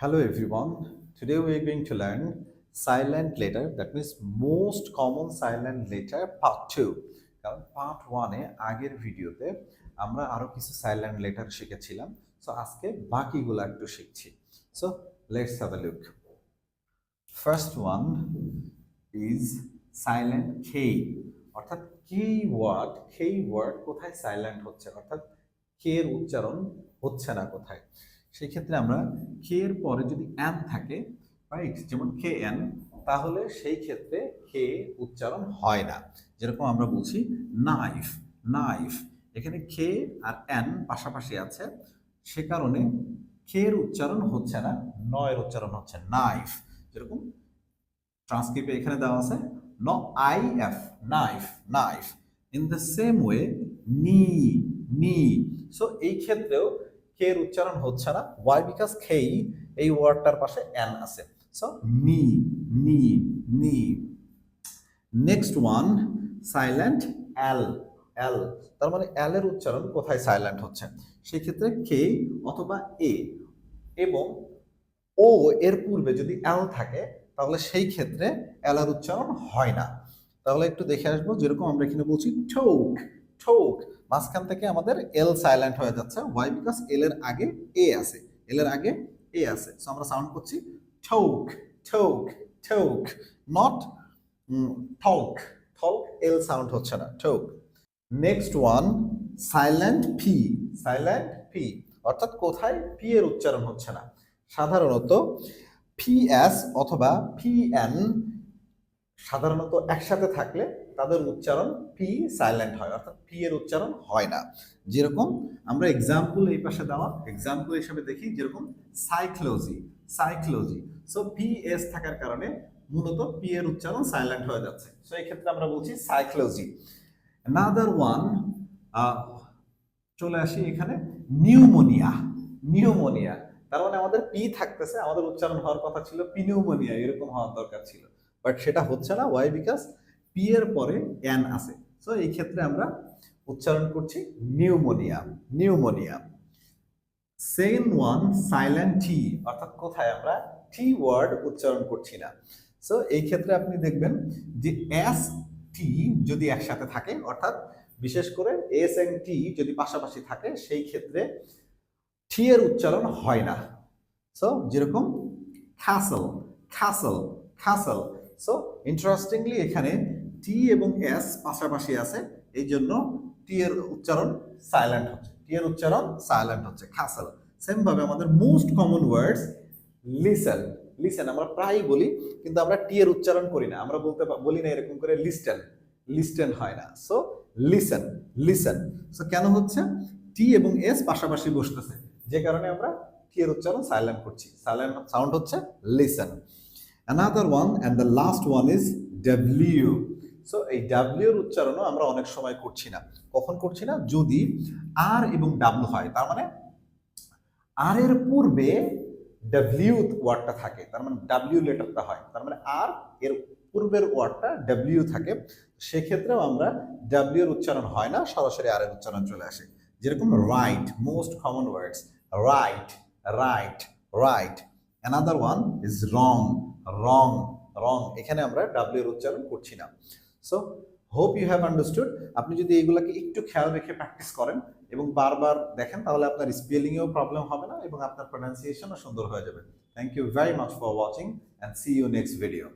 Hello everyone. Today we are going to learn silent letter, that means most common silent letter part 2. কারণ part 1 এ আগের ভিডিওতে আমরা আরো কিছু সাইলেন্ট লেটার শিখেছিলাম। সো আজকে বাকিগুলো একটু শিখছি। So let's have a look. First one is silent K, অর্থাৎ কি ওয়ার্ড কোথায় সাইলেন্ট হচ্ছে, অর্থাৎ কে এর উচ্চারণ হচ্ছে না কোথায়। সেই ক্ষেত্রে আমরা কে এর পরে যদি এন থাকে, রাইট, যেমন কে এন, তাহলে সেই ক্ষেত্রে কে উচ্চারণ হয় না। যেরকম আমরা বলছি নাইফ, নাইফ, এখানে কে আর এন পাশাপাশি আছে, সে কারণে কে এর উচ্চারণ হচ্ছে না, নয়ের উচ্চারণ হচ্ছে নাইফ। যেরকম ট্রান্সক্রিপ্টে এখানে দেওয়া আছে ন I F, knife, knife. In the same way নি, নি। সো এই ক্ষেত্রেও কে এর উচ্চারণ হচ্ছে না। ওয়াই? বিকজ খেই এই ওয়ার্ডটার পাশে এন আছে। সো নি, নি, নি। নেক্সট ওয়ান সাইলেন্ট এল, এল। তার মানে এল এর উচ্চারণ কোথায় সাইলেন্ট হচ্ছে? সেই ক্ষেত্রে কে অথবা এ এবং ও এর পূর্বে যদি এল থাকে, তাহলে সেই ক্ষেত্রে এল এর উচ্চারণ হয় না। তাহলে একটু দেখে আসবো, যেরকম আমরা এখানে বলছি ঠোক, ঠোক, মাঝখান থেকে আমাদের এল সাইলেন্ট হয়ে যাচ্ছে। ওয়াই? বিকজ এল এর আগে এ আছে, এল এর আগে এ আছে। সো আমরা সাউন্ড করছি ঠোক, ঠোক, ঠোক, নট ঠক, ঠক, এল সাউন্ড হচ্ছে না, ঠোক। Next one silent P, silent P, অর্থাৎ কোথায় পি এর উচ্চারণ হচ্ছে না। সাধারণত পিএস অথবা পিএন সাধারণত একসাথে থাকলে তাদের উচ্চারণ পি সাইলেন্ট হয়, অর্থাৎ পি এর উচ্চারণ হয় না। যেরকম আমরা এক্সাম্পল এই পাশে দেওয়া এক্সাম্পল হিসেবে দেখি, যেরকম সাইক্লোজি, সাইক্লোজি। সো পি এস থাকার কারণে মূলত পি এর উচ্চারণ সাইলেন্ট হয়ে যাচ্ছে। সো এই ক্ষেত্রে আমরা বলছি সাইক্লোজি। অ্যানাদার ওয়ান, চলে আসি এখানে নিউমোনিয়া, নিউমোনিয়া। তার মানে আমাদের পি থাকতেছে, আমাদের উচ্চারণ হওয়ার কথা ছিল পিনিউমোনিয়া, এরকম হওয়ার দরকার ছিল, বাট সেটা হচ্ছে না। ওয়াই? বিকজ পি এর পরে এন আছে। সো এই ক্ষেত্রে আমরা উচ্চারণ করছি pneumonia, pneumonia. Second one silent T, অর্থাৎ কোথায় আমরা টি ওয়ার্ড উচ্চারণ করছি না। সো এই ক্ষেত্রে আপনি দেখবেন যে এস টি যদি একসাথে থাকে, অর্থাৎ বিশেষ করে এস এন্ড টি যদি পাশাপাশি থাকে, সেই ক্ষেত্রে টি এর উচ্চারণ হয় না। সো যেরকম castle, castle, castle. So interestingly এখানে টি এবং এস পাশাপাশি আছে, এই জন্য টি এর উচ্চারণ সাইলেন্ট হচ্ছে, টি এর উচ্চারণ সাইলেন্ট হচ্ছে, ক্যাসল। সেম ভাবে আমাদের মোস্ট কমন ওয়ার্ডস লিসেন, লিসেন আমরা প্রায়ই বলি, কিন্তু আমরা টি এর উচ্চারণ করি না, আমরা বলি না এরকম করে লিস্টেন, লিস্টেন হয় না। So listen, listen. সো কেন হচ্ছে? টি এবং এস পাশাপাশি বসতেছে, যে কারণে আমরা টি এর উচ্চারণ সাইলেন্ট করছি। সাইলেন্ট সাউন্ড হচ্ছে listen. Another one and the last one is W. So এই ডব্লিউ এর উচ্চারণও আমরা অনেক সময় করছি না। কখন করছি না? যদি আর এবং ডাব্লিউ হয়, তার মানে আর এর পূর্বে ডব্লিউ ওয়ার্ডটা থাকে, তার মানে ডাব্লিউ লেটারটা হয়, তার মানে আর এর পূর্বের ওয়ার্ডটা ডব্লিউ থাকে, সেক্ষেত্রেও আমরা ডব্লিউ এর উচ্চারণ হয় না, সরাসরি আর এর উচ্চারণ চলে আসে। যেরকম right, most common words right, right, right. Another one is wrong, wrong, wrong, এখানে আমরা ডাব্লিউ এর উচ্চারণ করছি না। So hope you have understood. আপনি যদি এইগুলাকে একটু খেয়াল রেখে প্র্যাকটিস করেন এবং বারবার দেখেন, তাহলে আপনার স্পেলিংয়েও প্রবলেম হবে না এবং আপনার প্রনাউন্সিয়েশনও সুন্দর হয়ে যাবে। Thank you very much for watching and see you next video.